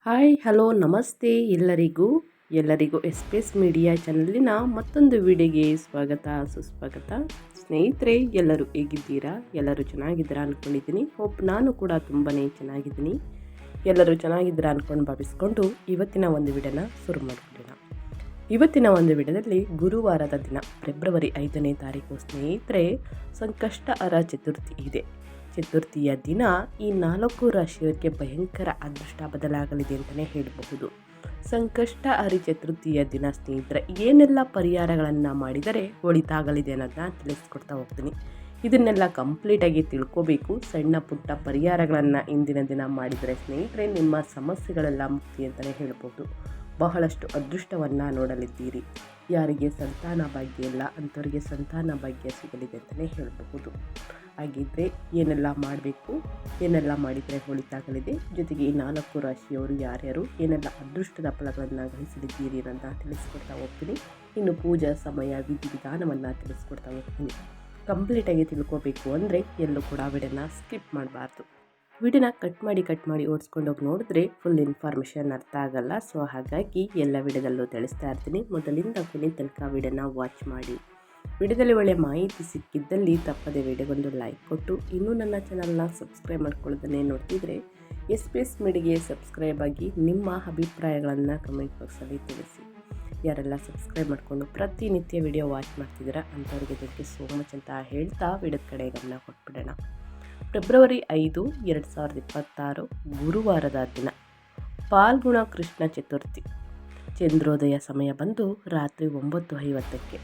Hi hello ನಮಸ್ತೆ ಎಲ್ಲರಿಗೂ S media ಚಾನಲಿನ ಮತ್ತೊಂದು ವಿಡಿಯೋಗೆ ಸ್ವಾಗತ ಸುಸ್ವಾಗತ. ಸ್ನೇಹಿತರೆ, ಎಲ್ಲರೂ ಹೇಗಿದ್ದೀರಾ? ಎಲ್ಲರೂ ಚೆನ್ನಾಗಿದ್ದೀರಾ ಅಂದ್ಕೊಂಡಿದ್ದೀನಿ. ನಾನು ಕೂಡ ತುಂಬಾ ಚೆನ್ನಾಗಿದ್ದೀನಿ. ಎಲ್ಲರೂ ಚೆನ್ನಾಗಿದ್ದೀರಾ ಅಂದ್ಕೊಂಡು ಭಾವಿಸ್ಕೊಂಡು ಇವತ್ತಿನ ಒಂದು ವಿಡಿಯೋನ ಶುರು ಮಾಡಿಬಿಡೋಣ. ಇವತ್ತಿನ ಒಂದು ವಿಡಿಯೋದಲ್ಲಿ ಗುರುವಾರದ ದಿನ ಫೆಬ್ರವರಿ 5ನೇ ತಾರೀಕು ಸ್ನೇಹಿತರೆ, ಸಂಕಷ್ಟಹರ ಚತುರ್ಥಿ ಇದೆ. ಚತುರ್ಥಿಯ ದಿನ ಈ 4 ರಾಶಿಯವರಿಗೆ ಭಯಂಕರ ಅದೃಷ್ಟ ಬದಲಾಗಲಿದೆ ಅಂತಲೇ ಹೇಳಬಹುದು. ಸಂಕಷ್ಟಹರಿ ಚತುರ್ಥಿಯ ದಿನ ಸ್ನೇಹಿತರೆ, ಏನೆಲ್ಲ ಪರಿಹಾರಗಳನ್ನು ಮಾಡಿದರೆ ಒಳಿತಾಗಲಿದೆ ಅನ್ನೋದನ್ನ ತಿಳಿಸ್ಕೊಡ್ತಾ ಹೋಗ್ತೀನಿ. ಇದನ್ನೆಲ್ಲ ಕಂಪ್ಲೀಟಾಗಿ ತಿಳ್ಕೋಬೇಕು. ಸಣ್ಣ ಪುಟ್ಟ ಪರಿಹಾರಗಳನ್ನು ಇಂದಿನ ದಿನ ಮಾಡಿದರೆ ಸ್ನೇಹಿತರೆ, ನಿಮ್ಮ ಸಮಸ್ಯೆಗಳೆಲ್ಲ ಮುಕ್ತಿ ಅಂತಲೇ ಹೇಳ್ಬೋದು. ಬಹಳಷ್ಟು ಅದೃಷ್ಟವನ್ನು ನೋಡಲಿದ್ದೀರಿ. ಯಾರಿಗೆ ಸಂತಾನ ಭಾಗ್ಯ ಇಲ್ಲ ಅಂಥವರಿಗೆ ಸಂತಾನ ಭಾಗ್ಯ ಸಿಗಲಿದೆ ಅಂತಲೇ ಹೇಳಬಹುದು. ಹಾಗಿದ್ದರೆ ಏನೆಲ್ಲ ಮಾಡಬೇಕು, ಏನೆಲ್ಲ ಮಾಡಿದರೆ ಒಳಿತಾಗಲಿದೆ, ಜೊತೆಗೆ ಈ 4 ರಾಶಿಯವರು ಯಾರ್ಯಾರು ಏನೆಲ್ಲ ಅದೃಷ್ಟದ ಫಲಗಳನ್ನು ಗಳಿಸಲಿದ್ದೀರಿ ಅನ್ನೋದನ್ನ ತಿಳಿಸ್ಕೊಡ್ತಾ ಹೋಗ್ತೀನಿ. ಇನ್ನು ಪೂಜಾ ಸಮಯ ವಿಧಿವಿಧಾನವನ್ನು ತಿಳಿಸ್ಕೊಡ್ತಾ ಹೋಗ್ತೀನಿ. ಕಂಪ್ಲೀಟಾಗಿ ತಿಳ್ಕೋಬೇಕು ಅಂದರೆ ಎಲ್ಲೂ ಕೂಡ ವಿಡಿಯೋನ ಸ್ಕಿಪ್ ಮಾಡಬಾರ್ದು. ವಿಡಿಯೋನ ಕಟ್ ಮಾಡಿ ಓಡಿಸ್ಕೊಂಡು ಹೋಗಿ ನೋಡಿದ್ರೆ ಫುಲ್ ಇನ್ಫಾರ್ಮೇಷನ್ ಅರ್ಥ ಆಗಲ್ಲ. ಸೊ ಹಾಗಾಗಿ ಎಲ್ಲ ವಿಡಿಯೋದಲ್ಲೂ ತಿಳಿಸ್ತಾ ಇರ್ತೀನಿ. ಮೊದಲಿಂದ ಕೊನೆ ತನಕ ವಿಡಿಯೋನ ವಾಚ್ ಮಾಡಿ. ವಿಡಿಯೋದಲ್ಲಿ ಒಳ್ಳೆಯ ಮಾಹಿತಿ ಸಿಕ್ಕಿದ್ದಲ್ಲಿ ತಪ್ಪದೆ ವಿಡಿಯೋಗೊಂದು ಲೈಕ್ ಕೊಟ್ಟು, ಇನ್ನೂ ನನ್ನ ಚಾನಲ್ನ ಸಬ್ಸ್ಕ್ರೈಬ್ ಮಾಡ್ಕೊಳ್ಳೋದನ್ನೇ ನೋಡ್ತಿದ್ರೆ ಎಸ್ ಮೀಡಿಯಾಗೆ ಸಬ್ಸ್ಕ್ರೈಬ್ ಆಗಿ ನಿಮ್ಮ ಅಭಿಪ್ರಾಯಗಳನ್ನು ಕಮೆಂಟ್ ಬಾಕ್ಸಲ್ಲಿ ತಿಳಿಸಿ. ಯಾರೆಲ್ಲ ಸಬ್ಸ್ಕ್ರೈಬ್ ಮಾಡಿಕೊಂಡು ಪ್ರತಿನಿತ್ಯ ವಿಡಿಯೋ ವಾಚ್ ಮಾಡ್ತಿದ್ದೀರಾ ಅಂಥವ್ರಿಗೆ ಇದಕ್ಕೆ ಸೋ ಮಚ್ ಅಂತ ಹೇಳ್ತಾ ವಿಡಿಯೋದ ಕಡೆ ಗಮನ ಕೊಟ್ಬಿಡೋಣ. ಫೆಬ್ರವರಿ 5, 2026 ಗುರುವಾರದ ದಿನ, ಫಾಲ್ಗುಣ ಕೃಷ್ಣ ಚತುರ್ಥಿ. ಚಂದ್ರೋದಯ ಸಮಯ ಬಂದು ರಾತ್ರಿ 9:50ಕ್ಕೆ.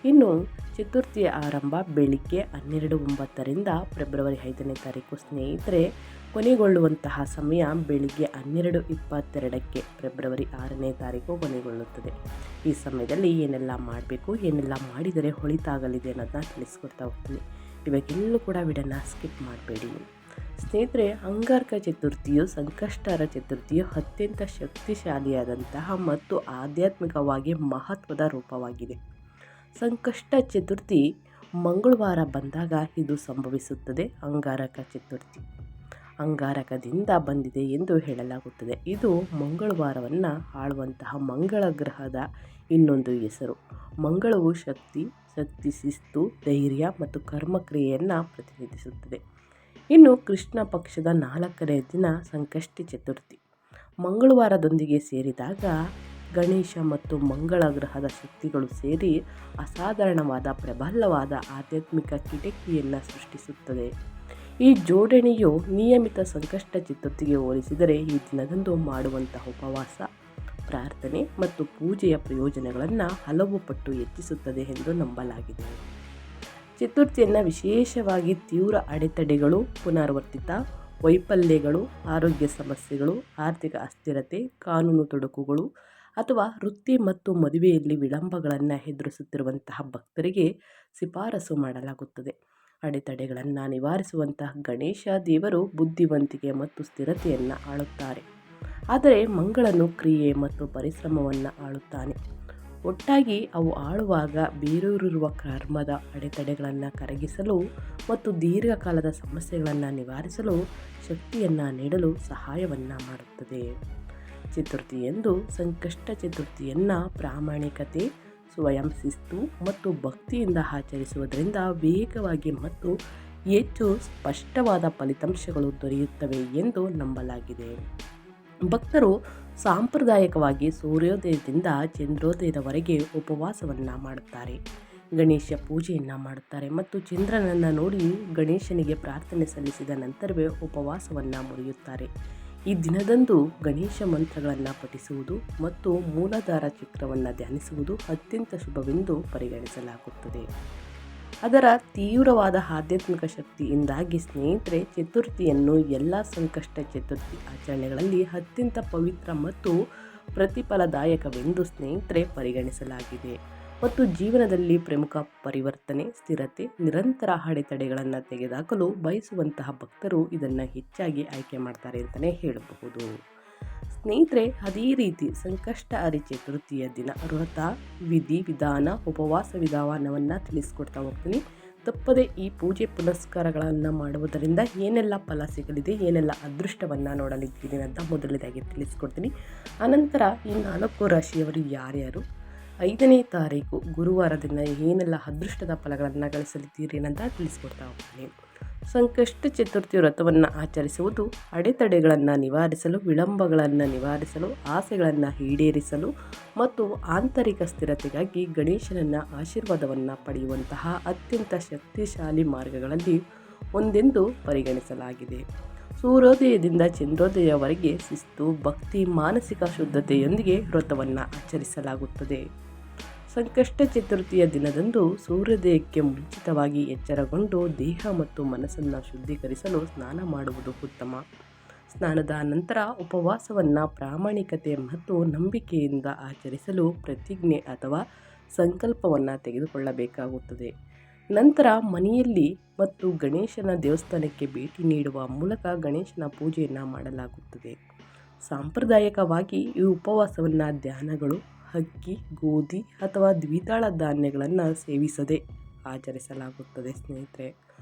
ಇನ್ನು ಚತುರ್ಥಿಯ ಆರಂಭ ಬೆಳಿಗ್ಗೆ 12:09ರಿಂದ ಫೆಬ್ರವರಿ 5ನೇ ತಾರೀಕು ಸ್ನೇಹಿತರೆ, ಕೊನೆಗೊಳ್ಳುವಂತಹ ಸಮಯ ಬೆಳಿಗ್ಗೆ 12:22ಕ್ಕೆ ಫೆಬ್ರವರಿ 6ನೇ ತಾರೀಕು ಕೊನೆಗೊಳ್ಳುತ್ತದೆ. ಈ ಸಮಯದಲ್ಲಿ ಏನೆಲ್ಲ ಮಾಡಬೇಕು, ಏನೆಲ್ಲ ಮಾಡಿದರೆ ಒಳಿತಾಗಲಿದೆ ಅನ್ನೋದನ್ನ ತಿಳಿಸ್ಕೊಡ್ತಾ ಹೋಗ್ತೀನಿ. ಇವಾಗೆಲ್ಲೂ ಕೂಡ ವಿಡಿಯೋನ ಸ್ಕಿಪ್ ಮಾಡಬೇಡಿ ಸ್ನೇಹಿತರೆ. ಅಂಗಾರಕ ಚತುರ್ಥಿಯು ಸಂಕಷ್ಟಹರ ಚತುರ್ಥಿಯು ಅತ್ಯಂತ ಶಕ್ತಿಶಾಲಿಯಾದಂತಹ ಮತ್ತು ಆಧ್ಯಾತ್ಮಿಕವಾಗಿ ಮಹತ್ವದ ರೂಪವಾಗಿದೆ. ಸಂಕಷ್ಟ ಚತುರ್ಥಿ ಮಂಗಳವಾರ ಬಂದಾಗ ಇದು ಸಂಭವಿಸುತ್ತದೆ. ಅಂಗಾರಕ ಚತುರ್ಥಿ ಅಂಗಾರಕದಿಂದ ಬಂದಿದೆ ಎಂದು ಹೇಳಲಾಗುತ್ತದೆ. ಇದು ಮಂಗಳವಾರವನ್ನು ಆಳುವಂತಹ ಮಂಗಳ ಗ್ರಹದ ಇನ್ನೊಂದು ಹೆಸರು. ಮಂಗಳವು ಶಕ್ತಿ, ಶಿಸ್ತು, ಧೈರ್ಯ ಮತ್ತು ಕರ್ಮಕ್ರಿಯೆಯನ್ನು ಪ್ರತಿನಿಧಿಸುತ್ತದೆ. ಇನ್ನು ಕೃಷ್ಣ ಪಕ್ಷದ 4ನೇ ದಿನ ಸಂಕಷ್ಟಿ ಚತುರ್ಥಿ ಮಂಗಳವಾರದೊಂದಿಗೆ ಸೇರಿದಾಗ ಗಣೇಶ ಮತ್ತು ಮಂಗಳ ಗ್ರಹದ ಶಕ್ತಿಗಳು ಸೇರಿ ಅಸಾಧಾರಣವಾದ ಪ್ರಬಲವಾದ ಆಧ್ಯಾತ್ಮಿಕ ಕಿಟಕಿಯನ್ನು ಸೃಷ್ಟಿಸುತ್ತದೆ. ಈ ಜೋಡಣೆಯು ನಿಯಮಿತ ಸಂಕಷ್ಟ ಚತುರ್ಥಿಗೆ ಹೋಲಿಸಿದರೆ ಈ ದಿನದಂದು ಮಾಡುವಂತಹ ಉಪವಾಸ, ಪ್ರಾರ್ಥನೆ ಮತ್ತು ಪೂಜೆಯ ಪ್ರಯೋಜನಗಳನ್ನು ಹಲವು ಪಟ್ಟು ಹೆಚ್ಚಿಸುತ್ತದೆ ಎಂದು ನಂಬಲಾಗಿದೆ. ಚತುರ್ಥಿಯನ್ನು ವಿಶೇಷವಾಗಿ ತೀವ್ರ ಅಡೆತಡೆಗಳು, ಪುನರಾವರ್ತಿತ ವೈಫಲ್ಯಗಳು, ಆರೋಗ್ಯ ಸಮಸ್ಯೆಗಳು, ಆರ್ಥಿಕ ಅಸ್ಥಿರತೆ, ಕಾನೂನು ತೊಡಕುಗಳು ಅಥವಾ ವೃತ್ತಿ ಮತ್ತು ಮದುವೆಯಲ್ಲಿ ವಿಳಂಬಗಳನ್ನು ಎದುರಿಸುತ್ತಿರುವಂತಹ ಭಕ್ತರಿಗೆ ಶಿಫಾರಸು ಮಾಡಲಾಗುತ್ತದೆ. ಅಡೆತಡೆಗಳನ್ನು ನಿವಾರಿಸುವಂತಹ ಗಣೇಶ ದೇವರು ಬುದ್ಧಿವಂತಿಕೆ ಮತ್ತು ಸ್ಥಿರತೆಯನ್ನು ಆಳುತ್ತಾರೆ. ಆದರೆ ಮಂಗಳನು ಕ್ರಿಯೆ ಮತ್ತು ಪರಿಶ್ರಮವನ್ನು ಆಳುತ್ತಾನೆ. ಒಟ್ಟಾಗಿ ಅವು ಆಳುವಾಗ ಬೇರೂರಿರುವ ಕರ್ಮದ ಅಡೆತಡೆಗಳನ್ನು ಕರಗಿಸಲು ಮತ್ತು ದೀರ್ಘಕಾಲದ ಸಮಸ್ಯೆಗಳನ್ನು ನಿವಾರಿಸಲು ಶಕ್ತಿಯನ್ನು ನೀಡಲು ಸಹಾಯವನ್ನು ಮಾಡುತ್ತದೆ. ಚತುರ್ಥಿಯಂದು ಸಂಕಷ್ಟ ಚತುರ್ಥಿಯನ್ನು ಪ್ರಾಮಾಣಿಕತೆ, ಸ್ವಯಂ ಶಿಸ್ತು ಮತ್ತು ಭಕ್ತಿಯಿಂದ ಆಚರಿಸುವುದರಿಂದ ವೇಗವಾಗಿ ಮತ್ತು ಹೆಚ್ಚು ಸ್ಪಷ್ಟವಾದ ಫಲಿತಾಂಶಗಳು ದೊರೆಯುತ್ತವೆ ಎಂದು ನಂಬಲಾಗಿದೆ. ಭಕ್ತರು ಸಾಂಪ್ರದಾಯಿಕವಾಗಿ ಸೂರ್ಯೋದಯದಿಂದ ಚಂದ್ರೋದಯದವರೆಗೆ ಉಪವಾಸವನ್ನು ಮಾಡುತ್ತಾರೆ, ಗಣೇಶ ಪೂಜೆಯನ್ನು ಮಾಡುತ್ತಾರೆ ಮತ್ತು ಚಂದ್ರನನ್ನು ನೋಡಿ ಗಣೇಶನಿಗೆ ಪ್ರಾರ್ಥನೆ ಸಲ್ಲಿಸಿದ ನಂತರವೇ ಉಪವಾಸವನ್ನು ಮುರಿಯುತ್ತಾರೆ. ಈ ದಿನದಂದು ಗಣೇಶ ಮಂತ್ರಗಳನ್ನು ಪಠಿಸುವುದು ಮತ್ತು ಮೂಲಾಧಾರ ಚಕ್ರವನ್ನು ಧ್ಯಾನಿಸುವುದು ಅತ್ಯಂತ ಶುಭವೆಂದು ಪರಿಗಣಿಸಲಾಗುತ್ತದೆ. ಅದರ ತೀವ್ರವಾದ ಆಧ್ಯಾತ್ಮಿಕ ಶಕ್ತಿಯಿಂದಾಗಿ ಸ್ನೇಹಿತರೆ, ಚತುರ್ಥಿಯನ್ನು ಎಲ್ಲ ಸಂಕಷ್ಟ ಚತುರ್ಥಿ ಆಚರಣೆಗಳಲ್ಲಿ ಅತ್ಯಂತ ಪವಿತ್ರ ಮತ್ತು ಪ್ರತಿಫಲದಾಯಕವೆಂದು ಸ್ನೇಹಿತರೆ ಪರಿಗಣಿಸಲಾಗಿದೆ. ಮತ್ತು ಜೀವನದಲ್ಲಿ ಪ್ರಮುಖ ಪರಿವರ್ತನೆ, ಸ್ಥಿರತೆ, ನಿರಂತರ ಅಡೆತಡೆಗಳನ್ನು ತೆಗೆದುಹಾಕಲು ಬಯಸುವಂತಹ ಭಕ್ತರು ಇದನ್ನು ಹೆಚ್ಚಾಗಿ ಆಯ್ಕೆ ಮಾಡ್ತಾರೆ ಅಂತಲೇ ಹೇಳಬಹುದು. ಸ್ನೇಹಿತರೆ, ಅದೇ ರೀತಿ ಸಂಕಷ್ಟಹರಿ ಚತುರ್ಥಿಯ ದಿನ ವ್ರತ, ವಿಧಿ ವಿಧಾನ, ಉಪವಾಸ ವಿಧಾನವನ್ನು ತಿಳಿಸ್ಕೊಡ್ತಾ ಹೋಗ್ತೀನಿ. ತಪ್ಪದೆ ಈ ಪೂಜೆ ಪುನಸ್ಕಾರಗಳನ್ನು ಮಾಡುವುದರಿಂದ ಏನೆಲ್ಲ ಫಲ ಸಿಗಲಿದೆ, ಏನೆಲ್ಲ ಅದೃಷ್ಟವನ್ನು ನೋಡಲಿದ್ದೀರಿ ಅಂತ ಮೊದಲನೇದಾಗಿ ತಿಳಿಸ್ಕೊಡ್ತೀನಿ. ಆನಂತರ ಈ 4 ರಾಶಿಯವರು ಯಾರ್ಯಾರು 5ನೇ ತಾರೀಕು ಗುರುವಾರ ದಿನ ಏನೆಲ್ಲ ಅದೃಷ್ಟದ ಫಲಗಳನ್ನು ಗಳಿಸಲಿದ್ದೀರಿ ಅಂತ ತಿಳಿಸ್ಕೊಡ್ತಾ ಹೋಗ್ತೀನಿ. ಸಂಕಷ್ಟ ಚತುರ್ಥಿ ವ್ರತವನ್ನು ಆಚರಿಸುವುದು ಅಡೆತಡೆಗಳನ್ನು ನಿವಾರಿಸಲು, ವಿಳಂಬಗಳನ್ನು ನಿವಾರಿಸಲು, ಆಸೆಗಳನ್ನು ಈಡೇರಿಸಲು ಮತ್ತು ಆಂತರಿಕ ಸ್ಥಿರತೆಗಾಗಿ ಗಣೇಶನನ್ನ ಆಶೀರ್ವಾದವನ್ನು ಪಡೆಯುವಂತಹ ಅತ್ಯಂತ ಶಕ್ತಿಶಾಲಿ ಮಾರ್ಗಗಳಲ್ಲಿ ಒಂದೆಂದು ಪರಿಗಣಿಸಲಾಗಿದೆ. ಸೂರ್ಯೋದಯದಿಂದ ಚಂದ್ರೋದಯವರೆಗೆ ಶಿಸ್ತು, ಭಕ್ತಿ, ಮಾನಸಿಕ ಶುದ್ಧತೆಯೊಂದಿಗೆ ವ್ರತವನ್ನು ಆಚರಿಸಲಾಗುತ್ತದೆ. ಸಂಕಷ್ಟ ಚತುರ್ಥಿಯ ದಿನದಂದು ಸೂರ್ಯೋದಯಕ್ಕೆ ಮುಂಚಿತವಾಗಿ ಎಚ್ಚರಗೊಂಡು ದೇಹ ಮತ್ತು ಮನಸ್ಸನ್ನು ಶುದ್ಧೀಕರಿಸಲು ಸ್ನಾನ ಮಾಡುವುದು ಉತ್ತಮ. ಸ್ನಾನದ ನಂತರ ಉಪವಾಸವನ್ನು ಪ್ರಾಮಾಣಿಕತೆ ಮತ್ತು ನಂಬಿಕೆಯಿಂದ ಆಚರಿಸಲು ಪ್ರತಿಜ್ಞೆ ಅಥವಾ ಸಂಕಲ್ಪವನ್ನು ತೆಗೆದುಕೊಳ್ಳಬೇಕಾಗುತ್ತದೆ. ನಂತರ ಮನೆಯಲ್ಲಿ ಮತ್ತು ಗಣೇಶನ ದೇವಸ್ಥಾನಕ್ಕೆ ಭೇಟಿ ನೀಡುವ ಮೂಲಕ ಗಣೇಶನ ಪೂಜೆಯನ್ನು ಮಾಡಲಾಗುತ್ತದೆ. ಸಾಂಪ್ರದಾಯಿಕವಾಗಿ ಈ ಉಪವಾಸವನ್ನು ಧ್ಯಾನಗಳು, ಅಕ್ಕಿ, ಗೋಧಿ ಅಥವಾ ದ್ವಿದಳ ಧಾನ್ಯಗಳನ್ನು ಸೇವಿಸದೆ ಆಚರಿಸಲಾಗುತ್ತದೆ. ಸ್ನೇಹಿತರೆ,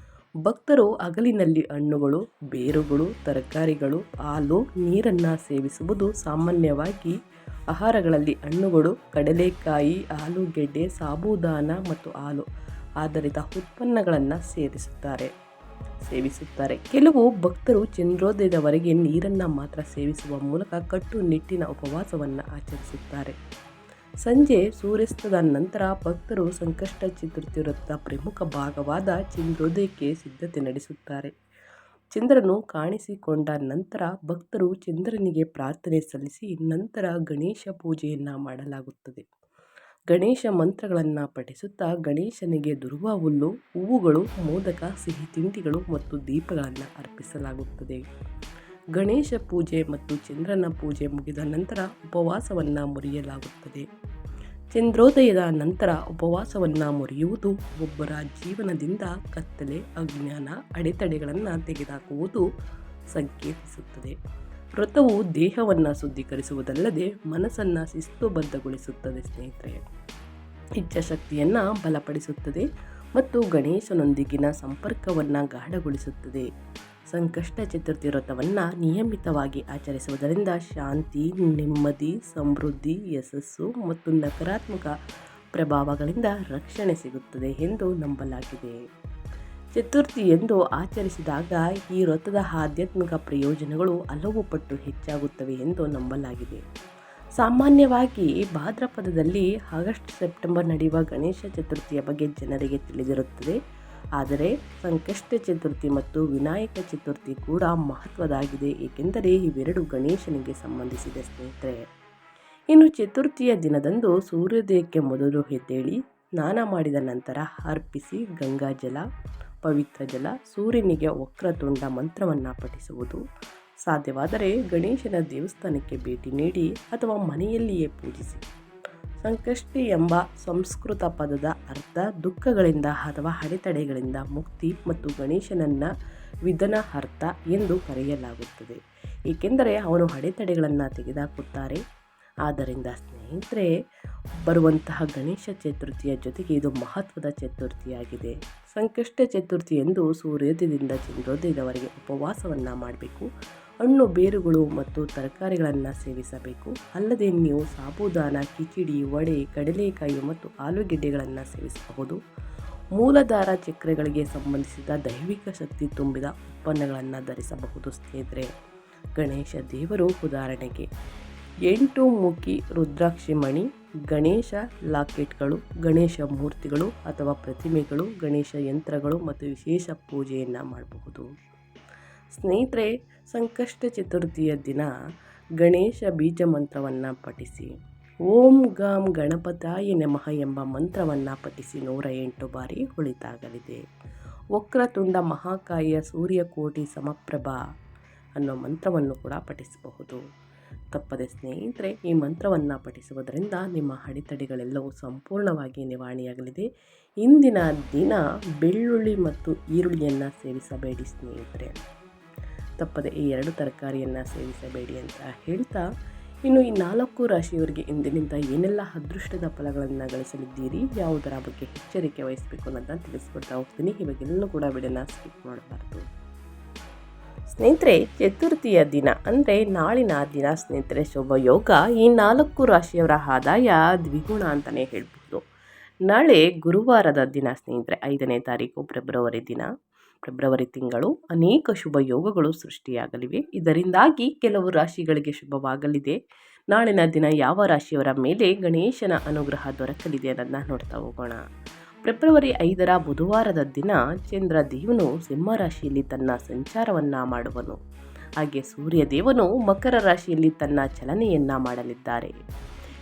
ಭಕ್ತರು ಹಗಲಿನಲ್ಲಿ ಹಣ್ಣುಗಳು, ಬೇರುಗಳು, ತರಕಾರಿಗಳು, ಹಾಲು, ನೀರನ್ನು ಸೇವಿಸುವುದು. ಸಾಮಾನ್ಯವಾಗಿ ಆಹಾರಗಳಲ್ಲಿ ಹಣ್ಣುಗಳು, ಕಡಲೆಕಾಯಿ, ಆಲೂಗೆಡ್ಡೆ, ಸಾಬೂದಾನ ಮತ್ತು ಹಾಲು ಆಧಾರಿತ ಉತ್ಪನ್ನಗಳನ್ನು ಸೇವಿಸುತ್ತಾರೆ. ಕೆಲವು ಭಕ್ತರು ಚಂದ್ರೋದಯದವರೆಗೆ ನೀರನ್ನು ಮಾತ್ರ ಸೇವಿಸುವ ಮೂಲಕ ಕಟ್ಟುನಿಟ್ಟಿನ ಉಪವಾಸವನ್ನು ಆಚರಿಸುತ್ತಾರೆ. ಸಂಜೆ ಸೂರ್ಯಾಸ್ತದ ನಂತರ ಭಕ್ತರು ಸಂಕಷ್ಟ ಚತುರ್ಥಿ ವ್ರತದ ಪ್ರಮುಖ ಭಾಗವಾದ ಚಂದ್ರೋದಯಕ್ಕೆ ಸಿದ್ಧತೆ ನಡೆಸುತ್ತಾರೆ. ಚಂದ್ರನು ಕಾಣಿಸಿಕೊಂಡ ನಂತರ ಭಕ್ತರು ಚಂದ್ರನಿಗೆ ಪ್ರಾರ್ಥನೆ ಸಲ್ಲಿಸಿ ನಂತರ ಗಣೇಶ ಪೂಜೆಯನ್ನು ಮಾಡಲಾಗುತ್ತದೆ. ಗಣೇಶ ಮಂತ್ರಗಳನ್ನು ಪಠಿಸುತ್ತಾ ಗಣೇಶನಿಗೆ ದುರ್ವ ಹುಲ್ಲು, ಹೂವುಗಳು, ಮೋದಕ, ಸಿಹಿ ತಿಂಡಿಗಳು ಮತ್ತು ದೀಪಗಳನ್ನು ಅರ್ಪಿಸಲಾಗುತ್ತದೆ. ಗಣೇಶ ಪೂಜೆ ಮತ್ತು ಚಂದ್ರನ ಪೂಜೆ ಮುಗಿದ ನಂತರ ಉಪವಾಸವನ್ನು ಮುರಿಯಲಾಗುತ್ತದೆ. ಚಂದ್ರೋದಯದ ನಂತರ ಉಪವಾಸವನ್ನು ಮುರಿಯುವುದು ಒಬ್ಬರ ಜೀವನದಿಂದ ಕತ್ತಲೆ, ಅಜ್ಞಾನ, ಅಡೆತಡೆಗಳನ್ನು ತೆಗೆದುಹಾಕುವುದು ಸಂಕೇತಿಸುತ್ತದೆ. ವ್ರತವು ದೇಹವನ್ನು ಶುದ್ಧೀಕರಿಸುವುದಲ್ಲದೆ ಮನಸ್ಸನ್ನು ಶಿಸ್ತುಬದ್ಧಗೊಳಿಸುತ್ತದೆ. ಸ್ನೇಹಿತರೆ, ಇಚ್ಛಾಶಕ್ತಿಯನ್ನು ಬಲಪಡಿಸುತ್ತದೆ ಮತ್ತು ಗಣೇಶನೊಂದಿಗಿನ ಸಂಪರ್ಕವನ್ನು ಗಾಢಗೊಳಿಸುತ್ತದೆ. ಸಂಕಷ್ಟ ಚತುರ್ಥಿ ವ್ರತವನ್ನು ನಿಯಮಿತವಾಗಿ ಆಚರಿಸುವುದರಿಂದ ಶಾಂತಿ, ನೆಮ್ಮದಿ, ಸಮೃದ್ಧಿ, ಯಶಸ್ಸು ಮತ್ತು ನಕಾರಾತ್ಮಕ ಪ್ರಭಾವಗಳಿಂದ ರಕ್ಷಣೆ ಸಿಗುತ್ತದೆ ಎಂದು ನಂಬಲಾಗಿದೆ. ಚತುರ್ಥಿ ಎಂದು ಆಚರಿಸಿದಾಗ ಈ ವ್ರತದ ಆಧ್ಯಾತ್ಮಿಕ ಪ್ರಯೋಜನಗಳು ಹಲವು ಪಟ್ಟು ಹೆಚ್ಚಾಗುತ್ತವೆ ಎಂದು ನಂಬಲಾಗಿದೆ. ಸಾಮಾನ್ಯವಾಗಿ ಭಾದ್ರಪದದಲ್ಲಿ ಆಗಸ್ಟ್ ಸೆಪ್ಟೆಂಬರ್ ನಡೆಯುವ ಗಣೇಶ ಚತುರ್ಥಿಯ ಬಗ್ಗೆ ಜನರಿಗೆ ತಿಳಿದಿರುತ್ತದೆ. ಆದರೆ ಸಂಕಷ್ಟ ಚತುರ್ಥಿ ಮತ್ತು ವಿನಾಯಕ ಚತುರ್ಥಿ ಕೂಡ ಮಹತ್ವದಾಗಿದೆ, ಏಕೆಂದರೆ ಇವೆರಡು ಗಣೇಶನಿಗೆ ಸಂಬಂಧಿಸಿದೆ. ಸ್ನೇಹಿತರೆ, ಇನ್ನು ಚತುರ್ಥಿಯ ದಿನದಂದು ಸೂರ್ಯೋದಯಕ್ಕೆ ಮೊದಲು ಎದ್ದೇಳಿ ಸ್ನಾನ ಮಾಡಿದ ನಂತರ ಅರ್ಪಿಸಿ ಗಂಗಾಜಲ, ಪವಿತ್ರ ಜಲ, ಸೂರ್ಯನಿಗೆ ವಕ್ರತುಂಡ ಮಂತ್ರವನ್ನು ಪಠಿಸುವುದು. ಸಾಧ್ಯವಾದರೆ ಗಣೇಶನ ದೇವಸ್ಥಾನಕ್ಕೆ ಭೇಟಿ ನೀಡಿ ಅಥವಾ ಮನೆಯಲ್ಲಿಯೇ ಪೂಜಿಸಿ. ಸಂಕಷ್ಟಿ ಎಂಬ ಸಂಸ್ಕೃತ ಪದದ ಅರ್ಥ ದುಃಖಗಳಿಂದ ಅಥವಾ ಅಡೆತಡೆಗಳಿಂದ ಮುಕ್ತಿ ಮತ್ತು ಗಣೇಶನನ್ನ ವಿಧನ ಅರ್ಥ ಎಂದು ಕರೆಯಲಾಗುತ್ತದೆ, ಏಕೆಂದರೆ ಅವನು ಅಡೆತಡೆಗಳನ್ನು ತೆಗೆದುಹಾಕುತ್ತಾರೆ. ಆದ್ದರಿಂದ ಸ್ನೇಹಿತರೆ, ಬರುವಂತಹ ಗಣೇಶ ಚತುರ್ಥಿಯ ಜೊತೆಗೆ ಇದು ಮಹತ್ವದ ಚತುರ್ಥಿಯಾಗಿದೆ. ಸಂಕಷ್ಟ ಚತುರ್ಥಿ ಎಂದು ಸೂರ್ಯೋದಯದಿಂದ ಚಂದ್ರೋದಯದವರೆಗೆ ಉಪವಾಸವನ್ನು ಮಾಡಬೇಕು. ಹಣ್ಣು, ಬೇರುಗಳು ಮತ್ತು ತರಕಾರಿಗಳನ್ನು ಸೇವಿಸಬೇಕು. ಅಲ್ಲದೆ ನೀವು ಸಾಬೂದಾನ, ಕಿಚಡಿ, ವಡೆ, ಕಡಲೆಕಾಯಿ ಮತ್ತು ಆಲೂಗೆಡ್ಡೆಗಳನ್ನು ಸೇವಿಸಬಹುದು. ಮೂಲಾಧಾರ ಚಕ್ರಗಳಿಗೆ ಸಂಬಂಧಿಸಿದ ದೈವಿಕ ಶಕ್ತಿ ತುಂಬಿದ ಉತ್ಪನ್ನಗಳನ್ನು ಧರಿಸಬಹುದು. ಸ್ನೇಹಿತರೆ, ಗಣೇಶ ದೇವರು ಉದಾಹರಣೆಗೆ 8 ಮುಖಿ ರುದ್ರಾಕ್ಷಿ ಮಣಿ, ಗಣೇಶ ಲಾಕೆಟ್ಗಳು, ಗಣೇಶ ಮೂರ್ತಿಗಳು ಅಥವಾ ಪ್ರತಿಮೆಗಳು, ಗಣೇಶ ಯಂತ್ರಗಳು ಮತ್ತು ವಿಶೇಷ ಪೂಜೆಯನ್ನು ಮಾಡಬಹುದು. ಸ್ನೇಹಿತರೆ, ಸಂಕಷ್ಟ ಚತುರ್ಥಿಯ ದಿನ ಗಣೇಶ ಬೀಜ ಮಂತ್ರವನ್ನು ಪಠಿಸಿ. ಓಂ ಗಾಂ ಗಣಪತಾಯ ನಮಃ ಎಂಬ ಮಂತ್ರವನ್ನು ಪಠಿಸಿ 108 ಬಾರಿ ಒಳಿತಾಗಲಿದೆ. ವಕ್ರತುಂಡ ಮಹಾಕಾಯ ಸೂರ್ಯಕೋಟಿ ಸಮಪ್ರಭಾ ಅನ್ನೋ ಮಂತ್ರವನ್ನು ಕೂಡ ಪಠಿಸಬಹುದು. ತಪ್ಪದೆ ಸ್ನೇಹಿತರೆ, ಈ ಮಂತ್ರವನ್ನು ಪಠಿಸುವುದರಿಂದ ನಿಮ್ಮ ಅಡೆತಡೆಗಳೆಲ್ಲವೂ ಸಂಪೂರ್ಣವಾಗಿ ನಿವಾರಣೆಯಾಗಲಿದೆ. ಇಂದಿನ ದಿನ ಬೆಳ್ಳುಳ್ಳಿ ಮತ್ತು ಈರುಳ್ಳಿಯನ್ನು ಸೇವಿಸಬೇಡಿ ಸ್ನೇಹಿತರೆ. ತಪ್ಪದೆ ಈ 2 ತರಕಾರಿಯನ್ನು ಸೇವಿಸಬೇಡಿ ಅಂತ ಹೇಳ್ತಾ, ಇನ್ನು ಈ 4 ರಾಶಿಯವರಿಗೆ ಇಂದಿನಿಂದ ಏನೆಲ್ಲ ಅದೃಷ್ಟದ ಫಲಗಳನ್ನು ಗಳಿಸಲಿದ್ದೀರಿ, ಯಾವುದರ ಬಗ್ಗೆ ಎಚ್ಚರಿಕೆ ವಹಿಸಬೇಕು ಅನ್ನೋದನ್ನು ತಿಳಿಸ್ಕೊಡ್ತಾ ಹೋಗ್ತೀನಿ. ಇವಾಗೆಲ್ಲೂ ಕೂಡ ವಿಡಿಯೋನ ಸ್ಕಿಪ್ ಮಾಡಬಾರ್ದು. ಸ್ನೇಹಿತರೆ, ಚತುರ್ಥಿಯ ದಿನ ಅಂದರೆ ನಾಳಿನ ದಿನ ಸ್ನೇಹಿತರೆ ಶುಭ ಯೋಗ. ಈ 4 ರಾಶಿಯವರ ಆದಾಯ ದ್ವಿಗುಣ ಅಂತಲೇ ಹೇಳ್ಬೋದು. ನಾಳೆ ಗುರುವಾರದ ದಿನ ಸ್ನೇಹಿತರೆ, 5ನೇ ತಾರೀಕು ಫೆಬ್ರವರಿ ತಿಂಗಳು ಅನೇಕ ಶುಭ ಯೋಗಗಳು ಸೃಷ್ಟಿಯಾಗಲಿವೆ. ಇದರಿಂದಾಗಿ ಕೆಲವು ರಾಶಿಗಳಿಗೆ ಶುಭವಾಗಲಿದೆ. ನಾಳಿನ ದಿನ ಯಾವ ರಾಶಿಯವರ ಮೇಲೆ ಗಣೇಶನ ಅನುಗ್ರಹ ದೊರಕಲಿದೆ ಅನ್ನೋದನ್ನ ನೋಡ್ತಾ ಹೋಗೋಣ. ಫೆಬ್ರವರಿ 5ರ ಬುಧವಾರದ ದಿನ ಚಂದ್ರ ದೇವನು ಸಿಂಹ ರಾಶಿಯಲ್ಲಿ ತನ್ನ ಸಂಚಾರವನ್ನ ಮಾಡುವನು. ಹಾಗೆ ಸೂರ್ಯ ದೇವನು ಮಕರ ರಾಶಿಯಲ್ಲಿ ತನ್ನ ಚಲನೆಯನ್ನ ಮಾಡಲಿದ್ದಾರೆ.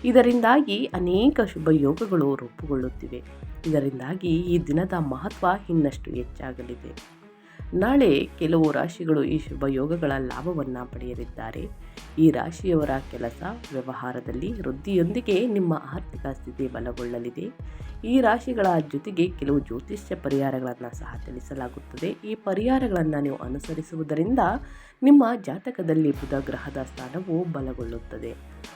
ಇದರಿಂದಾಗಿ ಅನೇಕ ಶುಭ ಯೋಗಗಳು ರೂಪುಗೊಳ್ಳುತ್ತಿವೆ. ಇದರಿಂದಾಗಿ ಈ ದಿನದ ಮಹತ್ವ ಇನ್ನಷ್ಟು ಹೆಚ್ಚಾಗಲಿದೆ. ನಾಳೆ ಕೆಲವು ರಾಶಿಗಳು ಈ ಶುಭ ಯೋಗಗಳ ಲಾಭವನ್ನು ಪಡೆಯಲಿದ್ದಾರೆ. ಈ ರಾಶಿಯವರ ಕೆಲಸ ವ್ಯವಹಾರದಲ್ಲಿ ವೃದ್ಧಿಯೊಂದಿಗೆ ನಿಮ್ಮ ಆರ್ಥಿಕ ಸ್ಥಿತಿ ಬಲಗೊಳ್ಳಲಿದೆ. ಈ ರಾಶಿಗಳ ಜೊತೆಗೆ ಕೆಲವು ಜ್ಯೋತಿಷ್ಯ ಪರಿಹಾರಗಳನ್ನು ಸಹ ತಿಳಿಸಲಾಗುತ್ತದೆ. ಈ ಪರಿಹಾರಗಳನ್ನು ನೀವು ಅನುಸರಿಸುವುದರಿಂದ ನಿಮ್ಮ ಜಾತಕದಲ್ಲಿ ಬುಧ ಗ್ರಹದ ಸ್ಥಾನವು ಬಲಗೊಳ್ಳುತ್ತದೆ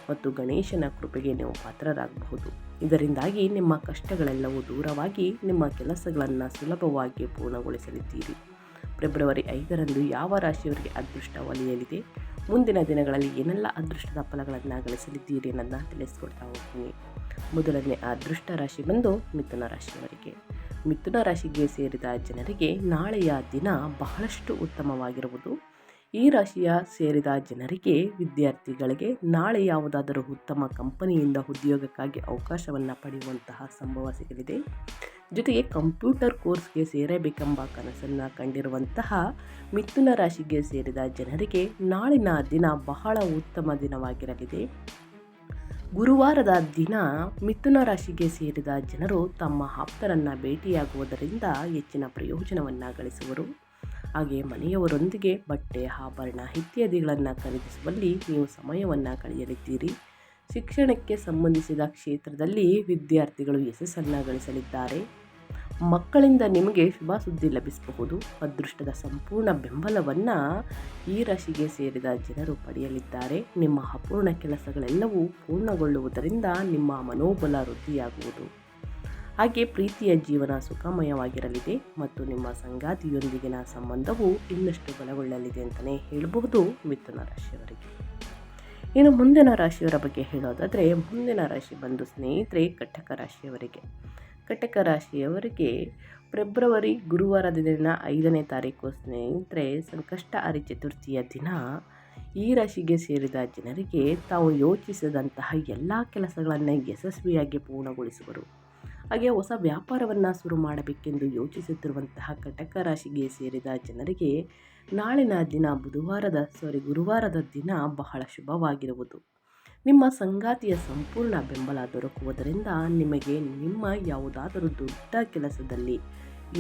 ಮತ್ತು ಗಣೇಶನ ಕೃಪೆಗೆ ನೀವು ಪಾತ್ರರಾಗಬಹುದು. ಇದರಿಂದಾಗಿ ನಿಮ್ಮ ಕಷ್ಟಗಳೆಲ್ಲವೂ ದೂರವಾಗಿ ನಿಮ್ಮ ಕೆಲಸಗಳನ್ನು ಸುಲಭವಾಗಿ ಪೂರ್ಣಗೊಳಿಸಲಿದ್ದೀರಿ. ಫೆಬ್ರವರಿ 5ರಂದು ಯಾವ ರಾಶಿಯವರಿಗೆ ಅದೃಷ್ಟ ಒಲಿಯಲಿದೆ, ಮುಂದಿನ ದಿನಗಳಲ್ಲಿ ಏನೆಲ್ಲ ಅದೃಷ್ಟದ ಫಲಗಳನ್ನು ಗಳಿಸಲಿದ್ದೀರಿ ಅನ್ನೋದನ್ನ ತಿಳಿಸ್ಕೊಡ್ತಾ ಹೋಗ್ತೀನಿ. ಮೊದಲನೇ ಅದೃಷ್ಟ ರಾಶಿ ಬಂದು ಮಿಥುನ ರಾಶಿಯವರಿಗೆ. ಮಿಥುನ ರಾಶಿಗೆ ಸೇರಿದ ಜನರಿಗೆ ನಾಳೆಯ ದಿನ ಬಹಳಷ್ಟು ಉತ್ತಮವಾಗಿರುವುದು. ಈ ರಾಶಿಯ ಸೇರಿದ ಜನರಿಗೆ ವಿದ್ಯಾರ್ಥಿಗಳಿಗೆ ನಾಳೆ ಯಾವುದಾದರೂ ಉತ್ತಮ ಕಂಪನಿಯಿಂದ ಉದ್ಯೋಗಕ್ಕಾಗಿ ಅವಕಾಶವನ್ನು ಪಡೆಯುವಂತಹ ಸಂಭವ ಸಿಗಲಿದೆ. ಜೊತೆಗೆ ಕಂಪ್ಯೂಟರ್ ಕೋರ್ಸ್ಗೆ ಸೇರಬೇಕೆಂಬ ಕನಸನ್ನು ಕಂಡಿರುವಂತಹ ಮಿಥುನ ರಾಶಿಗೆ ಸೇರಿದ ಜನರಿಗೆ ನಾಳಿನ ದಿನ ಬಹಳ ಉತ್ತಮ ದಿನವಾಗಿರಲಿದೆ. ಗುರುವಾರದ ದಿನ ಮಿಥುನ ರಾಶಿಗೆ ಸೇರಿದ ಜನರು ತಮ್ಮ ಆಪ್ತರನ್ನು ಭೇಟಿಯಾಗುವುದರಿಂದ ಹೆಚ್ಚಿನ ಪ್ರಯೋಜನವನ್ನು ಗಳಿಸುವರು. ಹಾಗೆ ಮನೆಯವರೊಂದಿಗೆ ಬಟ್ಟೆ, ಆಭರಣ ಇತ್ಯಾದಿಗಳನ್ನು ಖರೀದಿಸುವಲ್ಲಿ ನೀವು ಸಮಯವನ್ನು ಕಳೆಯಲಿದ್ದೀರಿ. ಶಿಕ್ಷಣಕ್ಕೆ ಸಂಬಂಧಿಸಿದ ಕ್ಷೇತ್ರದಲ್ಲಿ ವಿದ್ಯಾರ್ಥಿಗಳು ಯಶಸ್ಸನ್ನು ಗಳಿಸಲಿದ್ದಾರೆ. ಮಕ್ಕಳಿಂದ ನಿಮಗೆ ಶುಭ ಸುದ್ದಿ ಲಭಿಸಬಹುದು. ಅದೃಷ್ಟದ ಸಂಪೂರ್ಣ ಬೆಂಬಲವನ್ನು ಈ ರಾಶಿಗೆ ಸೇರಿದ ಜನರು ಪಡೆಯಲಿದ್ದಾರೆ. ನಿಮ್ಮ ಅಪೂರ್ಣ ಕೆಲಸಗಳೆಲ್ಲವೂ ಪೂರ್ಣಗೊಳ್ಳುವುದರಿಂದ ನಿಮ್ಮ ಮನೋಬಲ ವೃದ್ಧಿಯಾಗುವುದು. ಹಾಗೆ ಪ್ರೀತಿಯ ಜೀವನ ಸುಖಮಯವಾಗಿರಲಿದೆ ಮತ್ತು ನಿಮ್ಮ ಸಂಗಾತಿಯೊಂದಿಗಿನ ಸಂಬಂಧವು ಇನ್ನಷ್ಟು ಬಲಗೊಳ್ಳಲಿದೆ ಅಂತಲೇ ಹೇಳಬಹುದು ಮಿಥುನ ರಾಶಿಯವರಿಗೆ. ಇನ್ನು ಮುಂದಿನ ರಾಶಿಯವರ ಬಗ್ಗೆ ಹೇಳೋದಾದರೆ, ಮುಂದಿನ ರಾಶಿ ಬಂದು ಸ್ನೇಹಿತರೆ ಕಟಕ ರಾಶಿಯವರಿಗೆ. ಕಟಕ ರಾಶಿಯವರಿಗೆ ಫೆಬ್ರವರಿ ಗುರುವಾರದ ದಿನ 5ನೇ ತಾರೀಕು ಸ್ನೇಹಿತರೆ ಸಂಕಷ್ಟಹಾರಿ ಚತುರ್ಥಿಯ ದಿನ ಈ ರಾಶಿಗೆ ಸೇರಿದ ಜನರಿಗೆ ತಾವು ಯೋಚಿಸಿದಂತಹ ಎಲ್ಲ ಕೆಲಸಗಳನ್ನು ಯಶಸ್ವಿಯಾಗಿ ಪೂರ್ಣಗೊಳಿಸುವರು. ಹಾಗೆ ಹೊಸ ವ್ಯಾಪಾರವನ್ನು ಶುರು ಮಾಡಬೇಕೆಂದು ಯೋಚಿಸುತ್ತಿರುವಂತಹ ಕಟಕ ರಾಶಿಗೆ ಸೇರಿದ ಜನರಿಗೆ ನಾಳಿನ ದಿನ ಗುರುವಾರದ ದಿನ ಬಹಳ ಶುಭವಾಗಿರುವುದು. ನಿಮ್ಮ ಸಂಗಾತಿಯ ಸಂಪೂರ್ಣ ಬೆಂಬಲ ದೊರಕುವುದರಿಂದ ನಿಮಗೆ ನಿಮ್ಮ ಯಾವುದಾದರೂ ದೊಡ್ಡ ಕೆಲಸದಲ್ಲಿ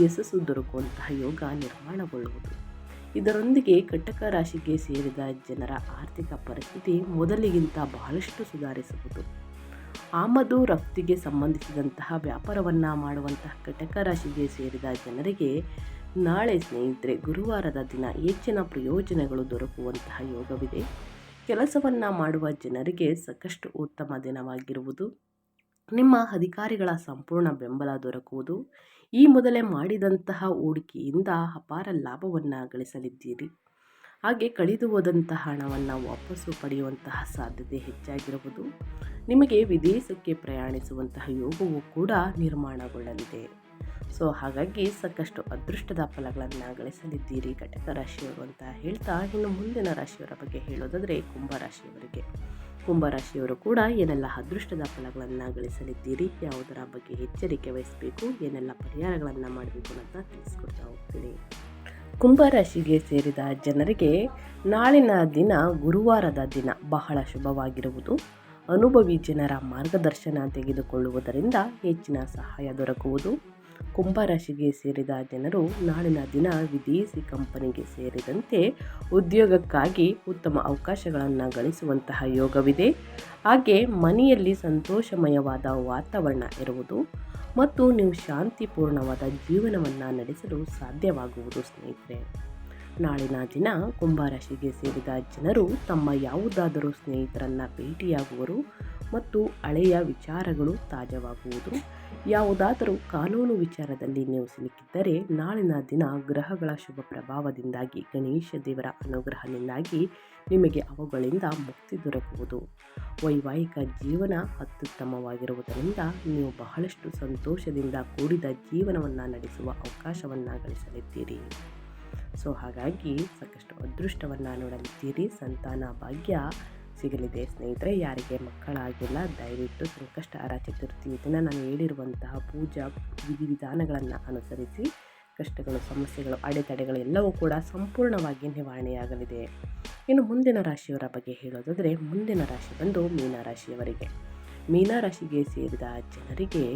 ಯಶಸ್ಸು ದೊರಕುವಂತಹ ಯೋಗ ನಿರ್ಮಾಣಗೊಳ್ಳುವುದು. ಇದರೊಂದಿಗೆ ಕಟಕ ರಾಶಿಗೆ ಸೇರಿದ ಜನರ ಆರ್ಥಿಕ ಪರಿಸ್ಥಿತಿ ಮೊದಲಿಗಿಂತ ಬಹಳಷ್ಟು ಸುಧಾರಿಸುವುದು. ಆಮದು ರಫ್ತಿಗೆ ಸಂಬಂಧಿಸಿದಂತಹ ವ್ಯಾಪಾರವನ್ನು ಮಾಡುವಂತಹ ಕಟಕ ರಾಶಿಗೆ ಸೇರಿದ ಜನರಿಗೆ ನಾಳೆ ಸ್ನೇಹಿತರೆ ಗುರುವಾರದ ದಿನ ಹೆಚ್ಚಿನ ಪ್ರಯೋಜನಗಳು ದೊರಕುವಂತಹ ಯೋಗವಿದೆ. ಕೆಲಸವನ್ನು ಮಾಡುವ ಜನರಿಗೆ ಸಾಕಷ್ಟು ಉತ್ತಮ ದಿನವಾಗಿರುವುದು. ನಿಮ್ಮ ಅಧಿಕಾರಿಗಳ ಸಂಪೂರ್ಣ ಬೆಂಬಲ ದೊರಕುವುದು. ಈ ಮೊದಲೇ ಮಾಡಿದಂತಹ ಹೂಡಿಕೆಯಿಂದ ಅಪಾರ ಲಾಭವನ್ನು ಗಳಿಸಲಿದ್ದೀರಿ. ಹಾಗೆ ಕಳೆದು ಹೋದಂತಹ ಹಣವನ್ನು ವಾಪಸ್ಸು ಪಡೆಯುವಂತಹ ಸಾಧ್ಯತೆ ಹೆಚ್ಚಾಗಿರುವುದು. ನಿಮಗೆ ವಿದೇಶಕ್ಕೆ ಪ್ರಯಾಣಿಸುವಂತಹ ಯೋಗವೂ ಕೂಡ ನಿರ್ಮಾಣಗೊಳ್ಳಲಿದೆ. ಹಾಗಾಗಿ ಸಾಕಷ್ಟು ಅದೃಷ್ಟದ ಫಲಗಳನ್ನು ಗಳಿಸಲಿದ್ದೀರಿ ಕಟಕ ರಾಶಿಯವರು ಅಂತ ಹೇಳ್ತಾ, ಇನ್ನು ಮುಂದಿನ ರಾಶಿಯವರ ಬಗ್ಗೆ ಹೇಳೋದಾದರೆ ಕುಂಭರಾಶಿಯವರು ಕೂಡ ಏನೆಲ್ಲ ಅದೃಷ್ಟದ ಫಲಗಳನ್ನು ಗಳಿಸಲಿದ್ದೀರಿ, ಯಾವುದರ ಬಗ್ಗೆ ಎಚ್ಚರಿಕೆ ವಹಿಸಬೇಕು, ಏನೆಲ್ಲ ಪರಿಹಾರಗಳನ್ನು ಮಾಡಬೇಕು ಅಂತ ತಿಳಿಸ್ಕೊಡ್ತಾ ಹೋಗ್ತೀನಿ. ಕುಂಭರಾಶಿಗೆ ಸೇರಿದ ಜನರಿಗೆ ನಾಳಿನ ದಿನ ಗುರುವಾರದ ದಿನ ಬಹಳ ಶುಭವಾಗಿರುವುದು. ಅನುಭವಿ ಜನರ ಮಾರ್ಗದರ್ಶನ ತೆಗೆದುಕೊಳ್ಳುವುದರಿಂದ ಹೆಚ್ಚಿನ ಸಹಾಯ ದೊರಕುವುದು. ಕುಂಭರಾಶಿಗೆ ಸೇರಿದ ಜನರು ನಾಳಿನ ದಿನ ವಿದೇಶಿ ಕಂಪನಿಗೆ ಸೇರಿದಂತೆ ಉದ್ಯೋಗಕ್ಕಾಗಿ ಉತ್ತಮ ಅವಕಾಶಗಳನ್ನು ಗಳಿಸುವಂತಹ ಯೋಗವಿದೆ. ಹಾಗೆ ಮನೆಯಲ್ಲಿ ಸಂತೋಷಮಯವಾದ ವಾತಾವರಣ ಇರುವುದು ಮತ್ತು ನೀವು ಶಾಂತಿಪೂರ್ಣವಾದ ಜೀವನವನ್ನು ನಡೆಸಲು ಸಾಧ್ಯವಾಗುವುದು ಸ್ನೇಹಿತರೆ. ನಾಳಿನ ದಿನ ಕುಂಭರಾಶಿಗೆ ಸೇರಿದ ಜನರು ತಮ್ಮ ಯಾವುದಾದರೂ ಸ್ನೇಹಿತರನ್ನು ಭೇಟಿಯಾಗುವರು ಮತ್ತು ಹಳೆಯ ವಿಚಾರಗಳು ತಾಜಾವಾಗುವುದು. ಯಾವುದಾದರೂ ಕಾನೂನು ವಿಚಾರದಲ್ಲಿ ನೀವು ಸಿಲುಕಿದ್ದರೆ ನಾಳಿನ ದಿನ ಗ್ರಹಗಳ ಶುಭ ಪ್ರಭಾವದಿಂದಾಗಿ ಗಣೇಶ ದೇವರ ಅನುಗ್ರಹದಿಂದಾಗಿ ನಿಮಗೆ ಅವುಗಳಿಂದ ಮುಕ್ತಿ ದೊರಕುವುದು. ವೈವಾಹಿಕ ಜೀವನ ಅತ್ಯುತ್ತಮವಾಗಿರುವುದರಿಂದ ನೀವು ಬಹಳಷ್ಟು ಸಂತೋಷದಿಂದ ಕೂಡಿದ ಜೀವನವನ್ನು ನಡೆಸುವ ಅವಕಾಶವನ್ನು ಗಳಿಸಲಿದ್ದೀರಿ. ಹಾಗಾಗಿ ಸಾಕಷ್ಟು ಅದೃಷ್ಟವನ್ನು ನೋಡಲಿದ್ದೀರಿ. ಸಂತಾನ ಭಾಗ್ಯ ಸಿಗಲಿದೆ ಸ್ನೇಹಿತರೆ. ಯಾರಿಗೆ ಮಕ್ಕಳಾಗಿಲ್ಲ ದಯವಿಟ್ಟು ಸಂಕಷ್ಟಹರ ಚತುರ್ಥಿ ದಿನ ನಾನು ಹೇಳಿರುವಂತಹ ಪೂಜಾ ವಿಧಿವಿಧಾನಗಳನ್ನು ಅನುಸರಿಸಿ ಕಷ್ಟಗಳು, ಸಮಸ್ಯೆಗಳು, ಅಡೆತಡೆಗಳು ಎಲ್ಲವೂ ಕೂಡ ಸಂಪೂರ್ಣವಾಗಿ ನಿವಾರಣೆಯಾಗಲಿದೆ. ಇನ್ನು ಮುಂದಿನ ರಾಶಿಯವರ ಬಗ್ಗೆ ಹೇಳೋದಾದರೆ ಮುಂದಿನ ರಾಶಿ ಬಂದು ಮೀನರಾಶಿಯವರಿಗೆ. ಮೀನರಾಶಿಗೆ ಸೇರಿದ ಜನರಿಗೆ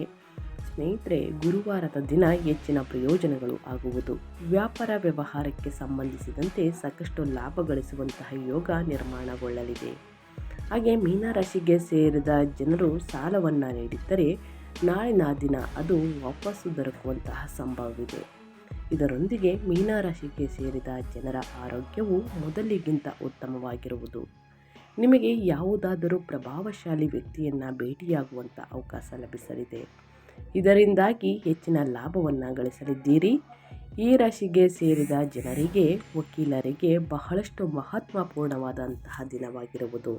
ಸ್ನೇಹಿತರೆ ಗುರುವಾರದ ದಿನ ಹೆಚ್ಚಿನ ಪ್ರಯೋಜನಗಳು ಆಗುವುದು. ವ್ಯಾಪಾರ ವ್ಯವಹಾರಕ್ಕೆ ಸಂಬಂಧಿಸಿದಂತೆ ಸಾಕಷ್ಟು ಲಾಭ ಗಳಿಸುವಂತಹ ಯೋಗ ನಿರ್ಮಾಣಗೊಳ್ಳಲಿದೆ. ಹಾಗೆ ಮೀನರಾಶಿಗೆ ಸೇರಿದ ಜನರು ಸಾಲವನ್ನು ನೀಡಿದ್ದರೆ ನಾಳಿನ ದಿನ ಅದು ವಾಪಸ್ಸು ದೊರಕುವಂತಹ ಸಂಭವವಿದೆ. ಇದರೊಂದಿಗೆ ಮೀನರಾಶಿಗೆ ಸೇರಿದ ಜನರ ಆರೋಗ್ಯವು ಮೊದಲಿಗಿಂತ ಉತ್ತಮವಾಗಿರುವುದು. ನಿಮಗೆ ಯಾವುದಾದರೂ ಪ್ರಭಾವಶಾಲಿ ವ್ಯಕ್ತಿಯನ್ನು ಭೇಟಿಯಾಗುವಂಥ ಅವಕಾಶ ಲಭಿಸಲಿದೆ. ಇದರಿಂದಾಗಿ ಹೆಚ್ಚಿನ ಲಾಭವನ್ನು ಗಳಿಸಲಿದ್ದೀರಿ. ಈ ರಾಶಿಗೆ ಸೇರಿದ ಜನರಿಗೆ, ವಕೀಲರಿಗೆ ಬಹಳಷ್ಟು ಮಹತ್ವಪೂರ್ಣವಾದಂತಹ ದಿನವಾಗಿರುವುದು.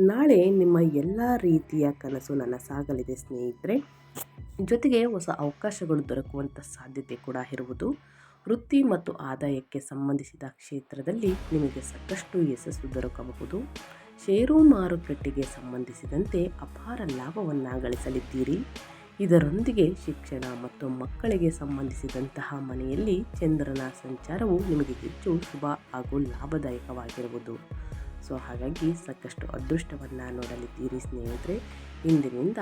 ನಾಳೆ ನಿಮ್ಮ ಎಲ್ಲ ರೀತಿಯ ಕನಸು ನನಸಾಗಲಿದೆ ಸ್ನೇಹಿತರೆ. ಜೊತೆಗೆ ಹೊಸ ಅವಕಾಶಗಳು ದೊರಕುವಂಥ ಸಾಧ್ಯತೆ ಕೂಡ ಇರುವುದು. ವೃತ್ತಿ ಮತ್ತು ಆದಾಯಕ್ಕೆ ಸಂಬಂಧಿಸಿದ ಕ್ಷೇತ್ರದಲ್ಲಿ ನಿಮಗೆ ಸಾಕಷ್ಟು ಯಶಸ್ಸು ದೊರಕಬಹುದು. ಷೇರು ಮಾರುಕಟ್ಟೆಗೆ ಸಂಬಂಧಿಸಿದಂತೆ ಅಪಾರ ಲಾಭವನ್ನು ಗಳಿಸಲಿದ್ದೀರಿ. ಇದರೊಂದಿಗೆ ಶಿಕ್ಷಣ ಮತ್ತು ಮಕ್ಕಳಿಗೆ ಸಂಬಂಧಿಸಿದಂತಹ ಮನೆಯಲ್ಲಿ ಚಂದ್ರನ ಸಂಚಾರವು ನಿಮಗೆ ಹೆಚ್ಚು ಶುಭ ಹಾಗೂ ಲಾಭದಾಯಕವಾಗಿರುವುದು. ಹಾಗಾಗಿ ಸಾಕಷ್ಟು ಅದೃಷ್ಟವನ್ನು ನೋಡಲಿದ್ದೀರಿ ಸ್ನೇಹಿತರೆ. ಇಂದಿನಿಂದ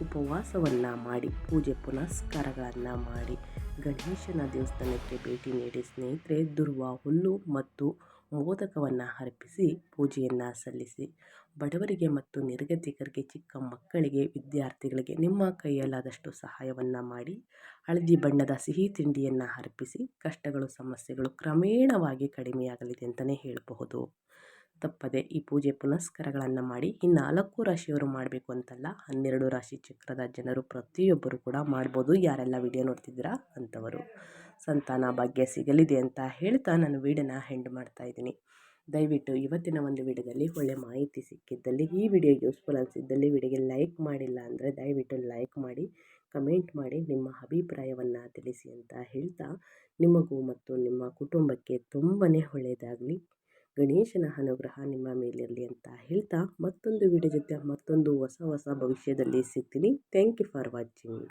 ಉಪವಾಸವನ್ನು ಮಾಡಿ, ಪೂಜೆ ಪುನಸ್ಕಾರಗಳನ್ನು ಮಾಡಿ, ಗಣೇಶನ ದೇವಸ್ಥಾನಕ್ಕೆ ಭೇಟಿ ನೀಡಿ ಸ್ನೇಹಿತರೆ. ದುರ್ವ ಹುಲ್ಲು ಮತ್ತು ಮೋದಕವನ್ನು ಅರ್ಪಿಸಿ ಪೂಜೆಯನ್ನು ಸಲ್ಲಿಸಿ. ಬಡವರಿಗೆ ಮತ್ತು ನಿರ್ಗತಿಕರಿಗೆ, ಚಿಕ್ಕ ಮಕ್ಕಳಿಗೆ, ವಿದ್ಯಾರ್ಥಿಗಳಿಗೆ ನಿಮ್ಮ ಕೈಯಲ್ಲಾದಷ್ಟು ಸಹಾಯವನ್ನು ಮಾಡಿ. ಹಳದಿ ಬಣ್ಣದ ಸಿಹಿ ತಿಂಡಿಯನ್ನು ಅರ್ಪಿಸಿ. ಕಷ್ಟಗಳು, ಸಮಸ್ಯೆಗಳು ಕ್ರಮೇಣವಾಗಿ ಕಡಿಮೆಯಾಗಲಿದೆ ಅಂತಲೇ ಹೇಳಬಹುದು. ತಪ್ಪದೆ ಈ ಪೂಜೆ ಪುನಸ್ಕಾರಗಳನ್ನು ಮಾಡಿ. ಈ 4 ರಾಶಿಯವರು ಮಾಡಬೇಕು ಅಂತಲ್ಲ, 12 ರಾಶಿ ಚಕ್ರದ ಜನರು ಪ್ರತಿಯೊಬ್ಬರು ಕೂಡ ಮಾಡ್ಬೋದು. ಯಾರೆಲ್ಲ ವಿಡಿಯೋ ನೋಡ್ತಿದ್ದೀರಾ ಅಂಥವರು. ಸಂತಾನ ಭಾಗ್ಯ ಸಿಗಲಿದೆ ಅಂತ ಹೇಳ್ತಾ ನಾನು ವಿಡಿಯೋನ ಎಂಡ್ ಮಾಡ್ತಾ ಇದ್ದೀನಿ. ದಯವಿಟ್ಟು ಇವತ್ತಿನ ಒಂದು ವಿಡಿಯೋದಲ್ಲಿ ಒಳ್ಳೆ ಮಾಹಿತಿ ಸಿಕ್ಕಿದ್ದಲ್ಲಿ, ಈ ವಿಡಿಯೋ ಯೂಸ್ಫುಲ್ ಅನಿಸಿದ್ದಲ್ಲಿ ವಿಡಿಯೋಗೆ ಲೈಕ್ ಮಾಡಿಲ್ಲ ಅಂದರೆ ದಯವಿಟ್ಟು ಲೈಕ್ ಮಾಡಿ, ಕಮೆಂಟ್ ಮಾಡಿ, ನಿಮ್ಮ ಅಭಿಪ್ರಾಯವನ್ನು ತಿಳಿಸಿ ಅಂತ ಹೇಳ್ತಾ, ನಿಮಗೂ ಮತ್ತು ನಿಮ್ಮ ಕುಟುಂಬಕ್ಕೆ ತುಂಬಾ ಒಳ್ಳೆಯದಾಗಲಿ. ಗಣೇಶನ ಅನುಗ್ರಹ ನಿಮ್ಮ ಮೇಲಿರಲಿ ಅಂತ ಹೇಳ್ತಾ, ಮತ್ತೊಂದು ವಿಡಿಯೋ ಜೊತೆ ಮತ್ತೊಂದು ಹೊಸ ಭವಿಷ್ಯದಲ್ಲಿ ಸಿಗ್ತೀನಿ. Thank you for watching.